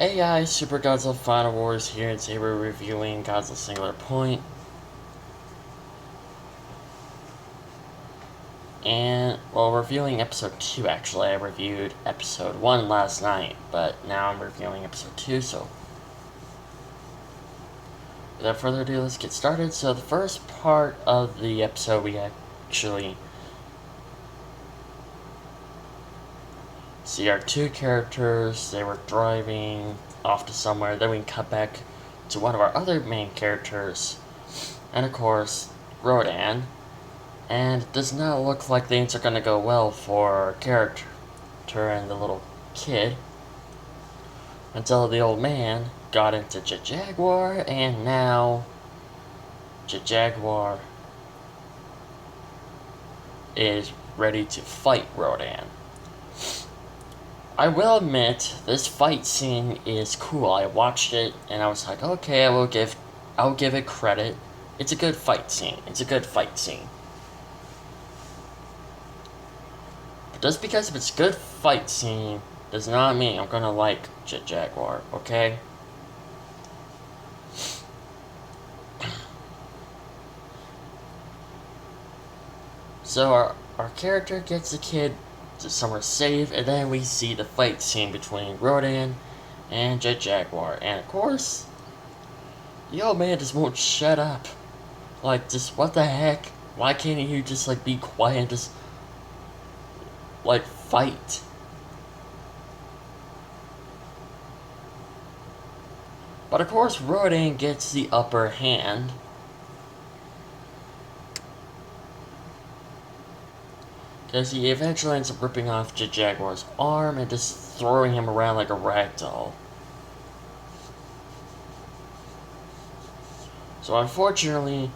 AI Super Godzilla Final Wars here, and today we're reviewing Godzilla Singular Point. And, well, reviewing episode 2 actually. I reviewed episode 1 last night, but now I'm reviewing episode 2, so. Without further ado, let's get started. So, the first part of the episode, we actually see our two characters. They were driving off to somewhere. Then we cut back to one of our other main characters, and of course, Rodan. And it does not look like things are going to go well for our character and the little kid until the old man got into Jaguar, and now Jaguar is ready to fight Rodan. I will admit, this fight scene is cool. I watched it and I was like, okay, I'll give it credit. It's a good fight scene. But just because it's a good fight scene does not mean I'm gonna like Jaguar, okay? So our character gets the kid to somewhere safe, and then we see the fight scene between Rodan and Jaguar. And of course, the old man just won't shut up. Like, just what the heck? Why can't you just like be quiet and just like fight? But of course, Rodan gets the upper hand. Because he eventually ends up ripping off Jaguar's arm and just throwing him around like a rag doll. So unfortunately,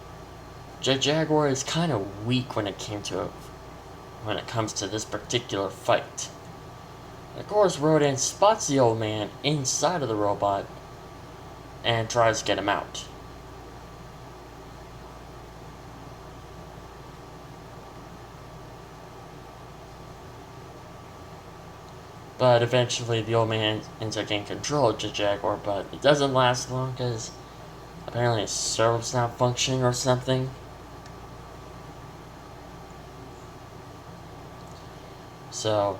Jaguar is kind of weak when it comes to this particular fight. And of course, Rodan spots the old man inside of the robot and tries to get him out. But eventually the old man ends up getting control of Jaguar, but it doesn't last long because apparently his servo's not functioning or something. So,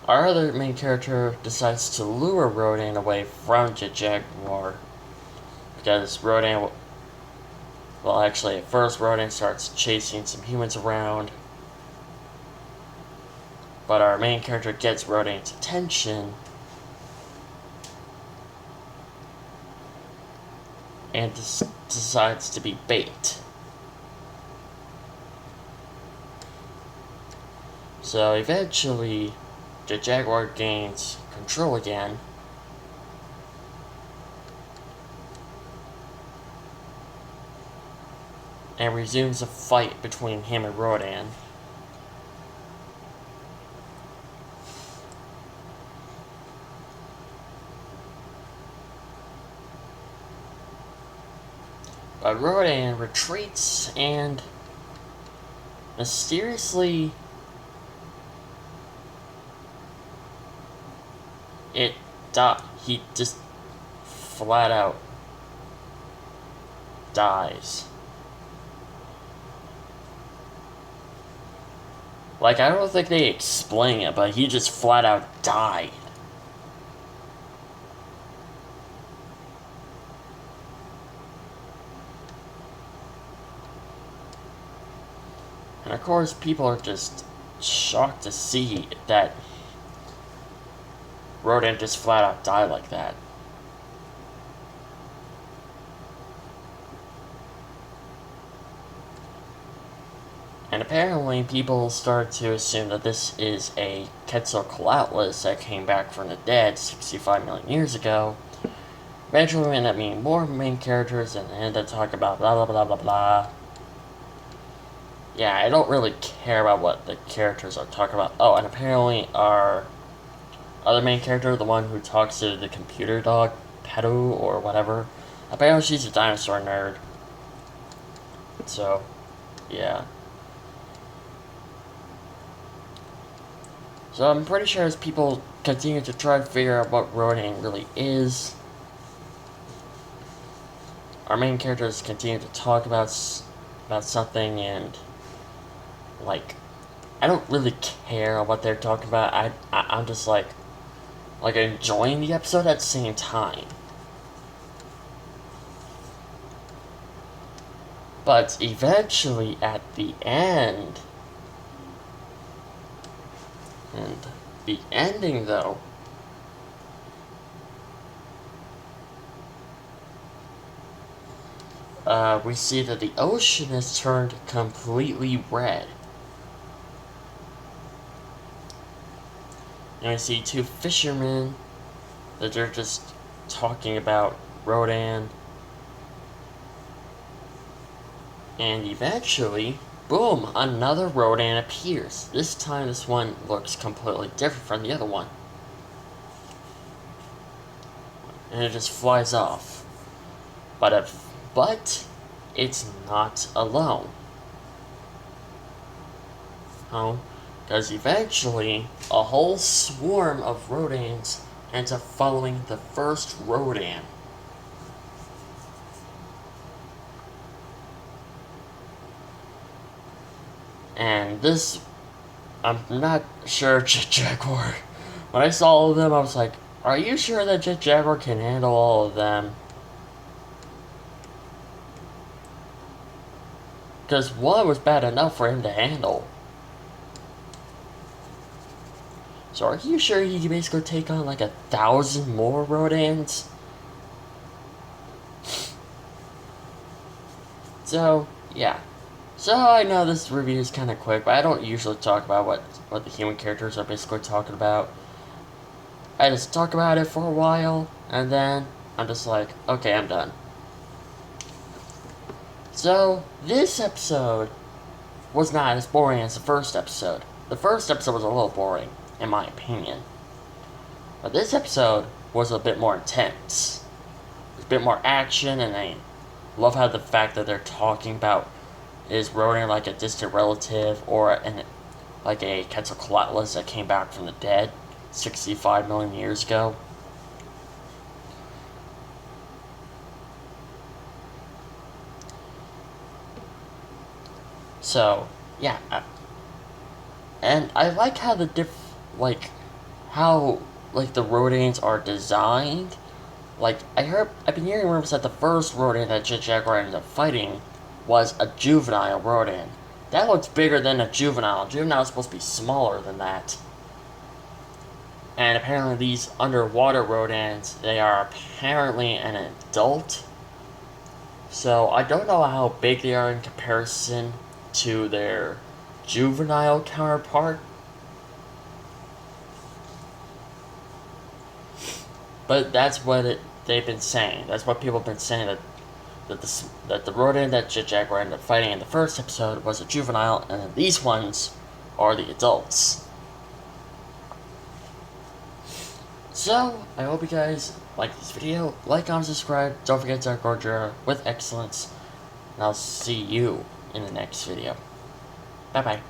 our other main character decides to lure Rodan away from Jaguar. Because Rodan, well actually at first Rodan starts chasing some humans around. But our main character gets Rodan's attention and decides to be bait. So eventually, the Jaguar gains control again. And resumes a fight between him and Rodan. But Rodan retreats and mysteriously he just flat out dies. Like, I don't think they explain it, but he just flat out died. And of course, people are just shocked to see that Rodan just flat out died like that. And apparently, people start to assume that this is a Quetzalcoatlus that came back from the dead 65 million years ago. Eventually, we end up meeting more main characters and end up talking about blah blah blah blah blah. Yeah, I don't really care about what the characters are talking about. Oh, and apparently our other main character, the one who talks to the computer dog, Pedo or whatever, apparently she's a dinosaur nerd. So, yeah. So I'm pretty sure as people continue to try to figure out what Rodan really is. Our main characters continue to talk about something, and like, I don't really care what they're talking about. I'm just like enjoying the episode at the same time. But eventually, at the end, and the ending though, we see that the ocean has turned completely red. And we see two fishermen that they're just talking about Rodan. And eventually, boom, another Rodan appears. This time, this one looks completely different from the other one. And it just flies off. But it's not alone. Oh, because eventually, a whole swarm of Rodans ends up following the first Rodan. And this, I'm not sure Jet Jaguar. When I saw all of them, I was like, are you sure that Jet Jaguar can handle all of them? Because one was bad enough for him to handle. So are you sure he can basically take on like 1,000 more Rodans? So, yeah. So I know this review is kind of quick, but I don't usually talk about what the human characters are basically talking about. I just talk about it for a while, and then I'm just like, okay, I'm done. So, this episode was not as boring as the first episode. The first episode was a little boring, in my opinion. But this episode was a bit more intense. There's a bit more action, and I love how the fact that they're talking about is Rodan like a distant relative, or like a Quetzalcoatlus that came back from the dead 65 million years ago. So, yeah. And I like how the how the Rodans are designed. Like, I've been hearing rumors that the first Rodan that Jet Jaguar ended up fighting was a juvenile Rodan. That looks bigger than a juvenile. Juvenile is supposed to be smaller than that. And apparently these underwater Rodans, they are apparently an adult. So I don't know how big they are in comparison to their juvenile counterpart. But that's what they've been saying. That's what people have been saying, that the Rodan that Jet Jaguar ended up fighting in the first episode was a juvenile, and then these ones are the adults. So, I hope you guys like this video. Like, comment, subscribe. Don't forget to Godzilla with excellence. And I'll see you in the next video. Bye-bye.